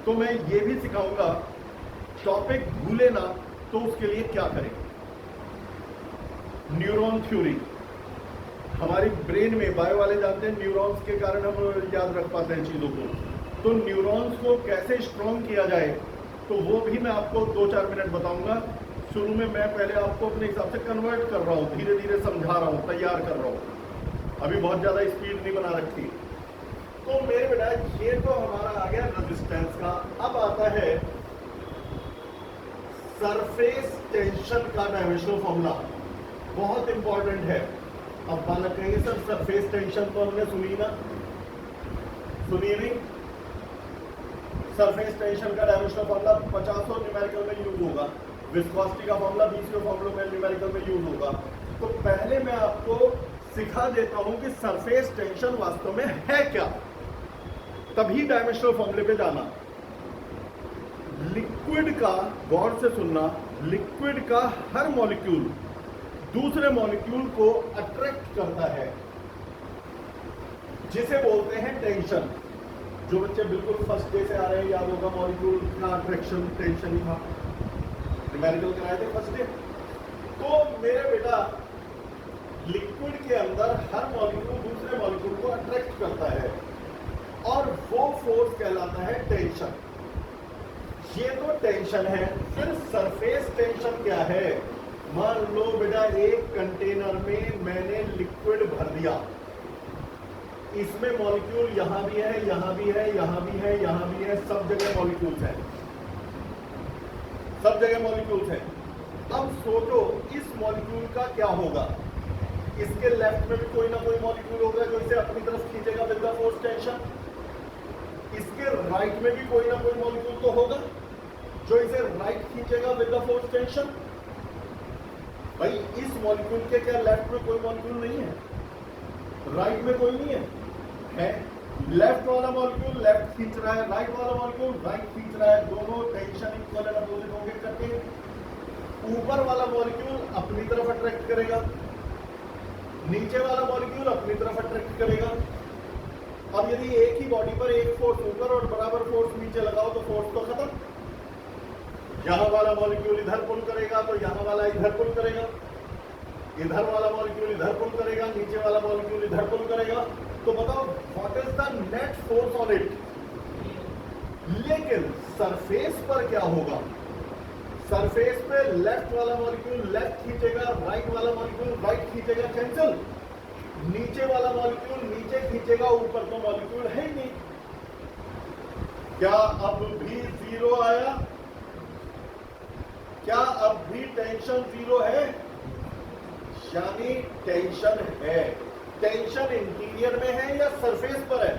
तो मैं ये भी सिखाऊंगा, टॉपिक भूले ना तो उसके लिए क्या करें। न्यूरॉन थ्योरी, हमारी ब्रेन में, बायो वाले जानते हैं न्यूरॉन्स के कारण हम याद रख पाते हैं चीज़ों को। तो न्यूरॉन्स को कैसे स्ट्रॉन्ग किया जाए, तो वो भी मैं आपको 2-4 मिनट बताऊंगा। शुरू में मैं पहले आपको अपने हिसाब से कन्वर्ट कर रहा हूँ, धीरे धीरे समझा रहा हूँ, तैयार कर रहा हूँ, अभी बहुत ज़्यादा स्पीड नहीं बना रखी। तो मेरे बेटा ये तो हमारा आ गया रेजिस्टेंस का। अब आता है सरफेस टेंशन का डायमेंशनल फॉर्मूला, बहुत इंपॉर्टेंट है। अब बालक कहेंगे सर सरफेस टेंशन तो हमने सुनी ना, सुनिए नहीं। सरफेस टेंशन का डायमेंशनल फॉर्मूला 50 न्यूमेरिकल में यूज होगा, विस्कोसिटी का फॉर्मूला 20 फॉर्मूलों में न्यूमेरिकल में यूज होगा। तो पहले मैं आपको सिखा देता हूं कि सरफेस टेंशन वास्तव में है क्या, तभी डायमेंशनल फॉर्मूले पे जाना। लिक्विड का, गौर से सुनना, लिक्विड का हर मॉलिक्यूल दूसरे मॉलिक्यूल को अट्रैक्ट करता है, जिसे बोलते हैं टेंशन। जो बच्चे बिल्कुल फर्स्ट डे से आ रहे हैं, याद होगा मॉलिक्यूल का अट्रैक्शन टेंशन ही था, न्यूमेरिकल कराए थे फर्स्ट डे। तो मेरे बेटा, लिक्विड के अंदर हर मॉलिक्यूल दूसरे मॉलिक्यूल को अट्रैक्ट करता है और वो फोर्स कहलाता है टेंशन। ये तो टेंशन है। फिर सरफेस टेंशन क्या है? मान लो बेटा, एक कंटेनर में मैंने लिक्विड भर दिया, इसमें मॉलिक्यूल यहां भी है, यहां भी है, यहां भी है, यहां भी है, सब जगह मॉलिक्यूल्स हैं, सब जगह मॉलिक्यूल्स हैं। अब सोचो इस मॉलिक्यूल का क्या होगा? इसके लेफ्ट में भी कोई ना कोई मॉलिक्यूल होगा जो इसे अपनी तरफ खींचेगा विद द फोर्स टेंशन। इसके राइट में भी कोई ना कोई मॉलिक्यूल तो होगा जो इसे राइट खींचेगा विद द फोर्स टेंशन। भाई, इस मॉलिक्यूल के क्या लेफ्ट में कोई मॉलिक्यूल नहीं है? राइट में कोई नहीं है? लेफ्ट वाला मॉलिक्यूल लेफ्ट खींच रहा है, राइट वाला मॉलिक्यूल राइट खींच रहा है, दोनों टेंशन इक्वल एंड अपोजिट होंगे करके। ऊपर वाला मॉलिक्यूल अपनी तरफ अट्रैक्ट करेगा, नीचे वाला मॉलिक्यूल अपनी तरफ अट्रैक्ट करेगा। अब यदि एक ही बॉडी पर एक फोर्स ऊपर और बराबर फोर्स नीचे लगाओ तो फोर्स तो खत्म। यहां वाला मॉलिक्यूल इधर पुल करेगा तो यहां वाला इधर पुल करेगा, इधर वाला मॉलिक्यूल इधर पुल करेगा, नीचे वाला मॉलिक्यूल इधर पुल करेगा। तो बताओ what is the net force on it? लेकिन सरफेस पर क्या होगा? सरफेस पे लेफ्ट वाला मॉलिक्यूल लेफ्ट खींचेगा, राइट वाला मॉलिक्यूल राइट खींचेगा, कैंसिल। नीचे वाला मॉलिक्यूल नीचे खींचेगा, ऊपर तो मॉलिक्यूल है ही नहीं। क्या अब भी जीरो आया? क्या अब भी टेंशन जीरो है? यानी टेंशन है। टेंशन इंटीरियर में है या सरफेस पर है?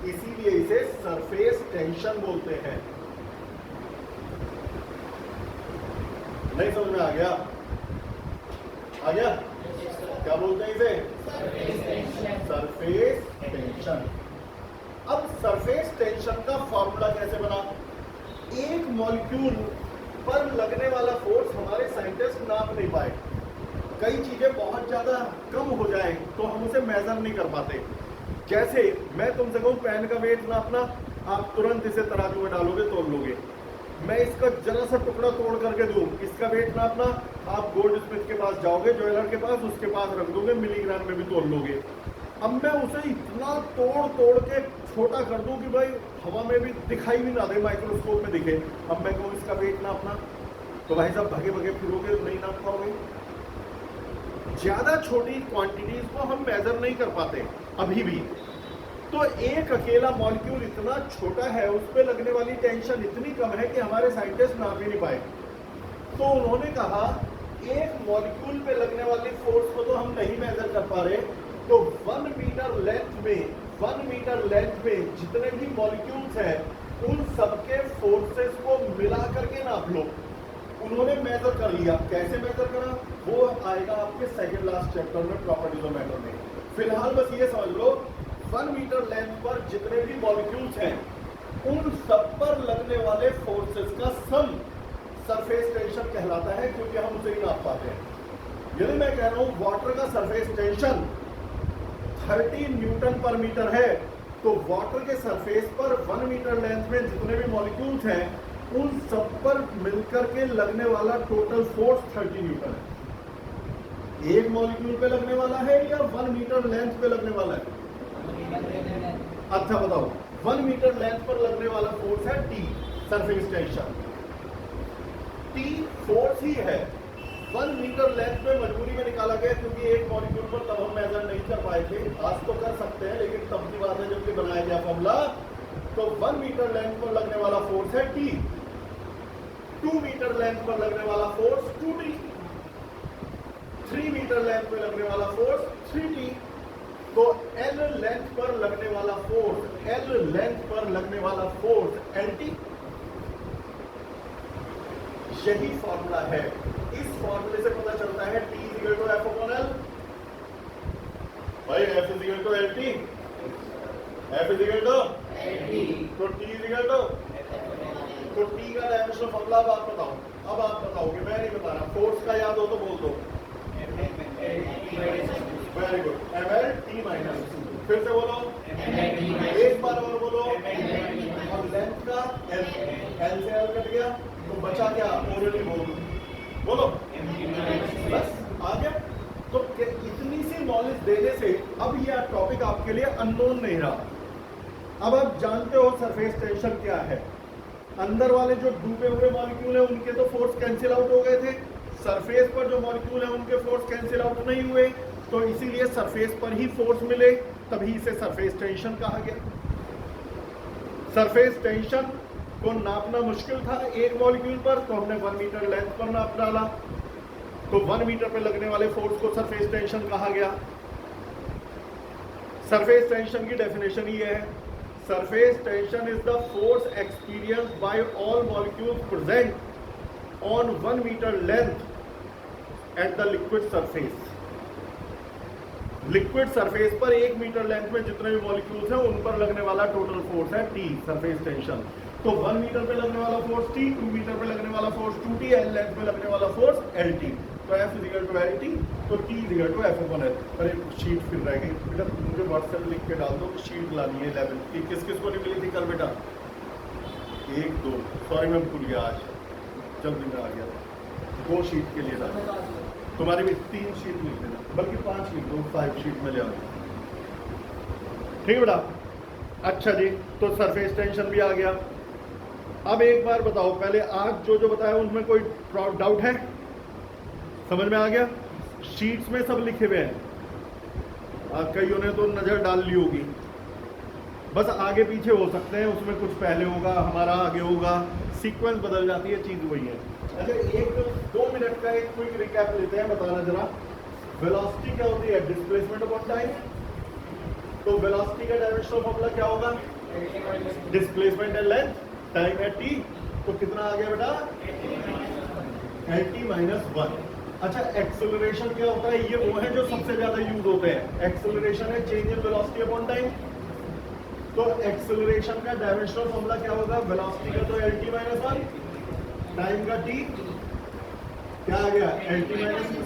इसीलिए इसे सरफेस टेंशन बोलते हैं। नहीं समझ में आ गया? आ गया? क्या बोलते हैं इसे? Surface tension. अब सरफेस टेंशन का फॉर्मूला कैसे बना? एक मॉलिक्यूल पर लगने वाला फोर्स हमारे साइंटिस्ट नाप नहीं पाए। कई चीजें बहुत ज्यादा कम हो जाए तो हम उसे मेजर नहीं कर पाते। जैसे मैं तुमसे कहूं पेन का वेट नापना, आप तुरंत इसे तराजू में डालोगे, तोल लोगे। मैं इसका जरा सा टुकड़ा तोड़ करके दूं, इसका वेट नापना, आप गोल्ड स्मिथ के पास जाओगे, ज्वेलर के पास, उसके पास रख दोगे, मिलीग्राम में भी तोल लोगे। अब मैं उसे इतना तोड़ तोड़ के छोटा कर दूं कि भाई हवा में भी दिखाई भी ना दे, माइक्रोस्कोप में दिखे। अब मैं कहूँ इसका वेट नापना, तो भाई साहब भगे भगे फिरोगे, नहीं नाप पाओगे। ज्यादा छोटी क्वांटिटीज को हम मेजर नहीं कर पाते अभी भी। तो एक अकेला मॉलिक्यूल इतना छोटा है, उस पर लगने वाली टेंशन इतनी कम है कि हमारे साइंटिस्ट नाप ही नहीं पाए। तो उन्होंने कहा एक मॉलिक्यूल पे लगने वाली फोर्स को तो हम नहीं मेजर कर पा रहे, तो 1 मीटर लेंथ में जितने भी मॉलिक्यूल्स हैं उन सबके फोर्सेस को मिला करके नाप लो। उन्होंने मेजर कर लिया। कैसे मेजर करा वो आएगा आपके सेकंड लास्ट चैप्टर में, प्रॉपर्टीज ऑफ मैटर में। फिलहाल बस ये समझ लो 1 मीटर लेंथ पर जितने भी मॉलिक्यूल्स हैं उन सब पर लगने वाले फोर्सेस का सम सरफेस टेंशन कहलाता है, क्योंकि हम उसे ही नाप पाते हैं। यदि मैं कह रहा हूं वाटर का सरफेस टेंशन 30 न्यूटन पर मीटर है, तो वाटर के सरफेस पर 1 मीटर लेंथ में जितने भी मॉलिक्यूल्स हैं उन सब पर मिलकर के लगने वाला टोटल फोर्स 30 न्यूटन है। एक मॉलिक्यूल पे लगने वाला है या 1 मीटर लेंथ पे लगने वाला है? अच्छा बताओ, 1 मीटर लेंथ पर लगने वाला फोर्स है T, surface tension. T force ही है। 1 मीटर लेंथ पे मजबूरी में निकाला गया, क्योंकि एक मॉलिक्यूल पर तब हम मेजर नहीं कर पाए थे। आज तो कर सकते हैं, लेकिन तब की बात है जबकि बनाया गया फॉर्मूला। तो 1 मीटर लेंथ पर लगने वाला फोर्स है T, 2 मीटर लेंथ पर लगने वाला फोर्स 2T, 3 मीटर लेंथ पर लगने वाला फोर्स 3T। तो L लेंथ पर लगने वाला फोर्स LT। यही फॉर्मूला है। इस फॉर्मूले से पता चलता है T = F/L। भाई F is equal to L T, F is equal to तो T is equal to T का डायमेंशनल फॉर्मूला अब आप बताओ, अब आप बताओगे, मैं नहीं बता रहा। फोर्स का याद हो तो बोल दो, very good, ml t minus, फिर से बोलो, एक बार और बोलो, और लेंथ का l से l कट गया तो बचा क्या, ओरली बोलो, बस आ गया। तो इतनी सी नॉलेज देने से अब यह टॉपिक आपके लिए अननोन नहीं रहा। अब आप जानते हो सरफेस टेंशन क्या है। अंदर वाले जो डूबे हुए मॉलिक्यूल है उनके तो फोर्स कैंसिल आउट हो गए थे, सरफेस पर जो मॉलिक्यूल है उनके फोर्स कैंसिल आउट नहीं हुए, तो इसीलिए सरफेस पर ही फोर्स मिले, तभी इसे सरफेस टेंशन कहा गया। सरफेस टेंशन को नापना मुश्किल था एक मॉलिक्यूल पर, तो हमने 1 मीटर लेंथ पर नाप डाला, तो 1 मीटर पर लगने वाले फोर्स को सरफेस टेंशन कहा गया। सरफेस टेंशन की डेफिनेशन ही है, surface tension is the force experienced by all molecules present on 1 metre length at the liquid surface. Liquid surface पर 1 मीटर लेंथ में जितने भी मॉलिक्यूल्स हैं उन पर लगने वाला टोटल फोर्स है T, सरफेस टेंशन। तो 1 मीटर पे लगने वाला फोर्स T, 2 मीटर पे लगने वाला फोर्स 2T, L लेंथ पे लगने वाला फोर्स LT। तो F is equal to LT, तो T is equal to F/L। अरे शीट फिर रह गई बेटा, मुझे व्हाट्सएप लिख के डाल दो कि शीट लानी है 11 की। किस किस को नहीं मिली थी कल बेटा? 1 2, सॉरी मैं भूल गया, आज जल्दी में आ गया, 2 शीट के लिए डाल, तुम्हारी भी 3 शीट लिख देना, बल्कि 5 लिख दो, 5 शीट में ले आओ, ठीक है बेटा। अच्छा जी, तो सरफेस टेंशन भी आ गया। अब एक बार बताओ, पहले आज जो बताया उनमें कोई डाउट है? समझ में आ गया? शीट्स में सब लिखे हुए हैं, कईयों ने तो नजर डाल ली होगी, बस आगे पीछे हो सकते हैं, उसमें कुछ पहले होगा हमारा आगे होगा, सीक्वेंस बदल जाती है, चीज वही है। अच्छा, 1-2 मिनट का एक क्विक रिकैप लेते हैं, बताना जरा। वेलोसिटी क्या होती है? Displacement upon time. तो वेलोसिटी का डायमेंशनल फॉर्मूला क्या होगा? डिस्प्लेसमेंट है लेंथ, टाइम है t, तो कितना आ गया बेटा? LT-1। अच्छा, एक्सेलरेशन क्या होता है? ये वो है जो सबसे ज्यादा यूज होते हैं। एक्सेलरेशन है change in velocity upon time. तो एक्सेलरेशन का डायमेंशनल फॉर्मूला क्या होगा? वेलोसिटी का तो LT-1, टाइम का t, क्या आ गया? LT-2।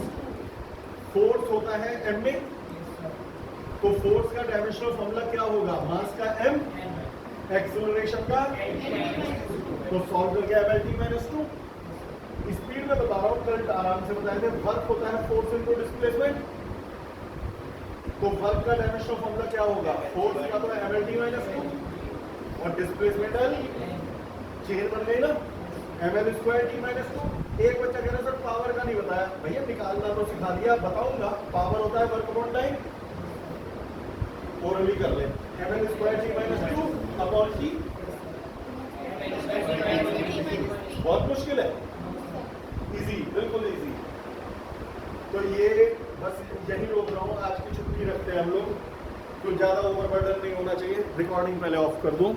फोर्स होता है m में, तो फोर्स का डायमेंशनल फॉर्मूला क्या होगा? मास का m, एक्सेलरेशन का, तो सॉल्व करके LT-2। स्पीड में बता रहा हूं, करंट आराम से बताए थे। वर्क होता है फोर्स इनटू डिस्प्लेसमेंट, तो वर्क का डायमेंशनल फॉर्मूला क्या होगा? फोर्स का तो ML-T-2 और डिस्प्लेसमेंट L, चेन बन गई ना, ML²T-2। एक बच्चा कह रहा है सर पावर का नहीं बताया। भैया निकालना तो सिखा दिया, बताऊंगा। पावर होता है वर्क अपॉन टाइम, ओरली कर ले, ML²T-2 अपॉन T। बहुत मुश्किल है? इजी, बिल्कुल इजी। तो ये बस यही रोक रहा हूँ, आज की छुट्टी रखते हैं हम लोग, तो ज्यादा ओवरबर्डन नहीं होना चाहिए। रिकॉर्डिंग पहले ऑफ कर दूं।